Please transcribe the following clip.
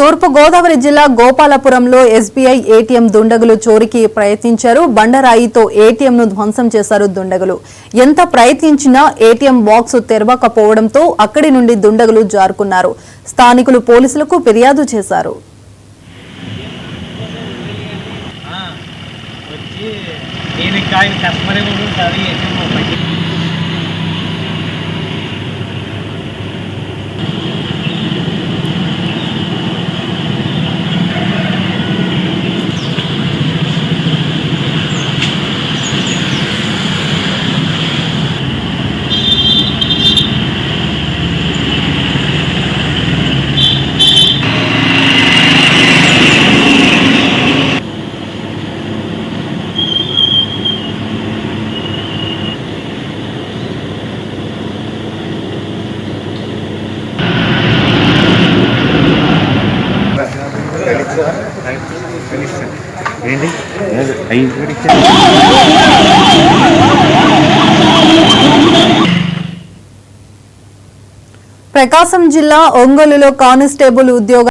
తూర్పు గోదావరి జిల్లా గోపాలపురంలో SBI ATM దుండగులు చోరీకి ప్రయత్నించారు. బండరాయితో ఏటీఎంను ధ్వంసం చేశారు దుండగులు. ఎంత ప్రయత్నించినా ఏటీఎం బాక్స్ తెరవకపోవడంతో అక్కడి నుండి దుండగులు జారుకున్నారు. స్థానికులు పోలీసులకు ఫిర్యాదు చేశారు. ప్రకాశం జిల్లా ఒంగోలులో కానిస్టేబుల్ ఉద్యోగ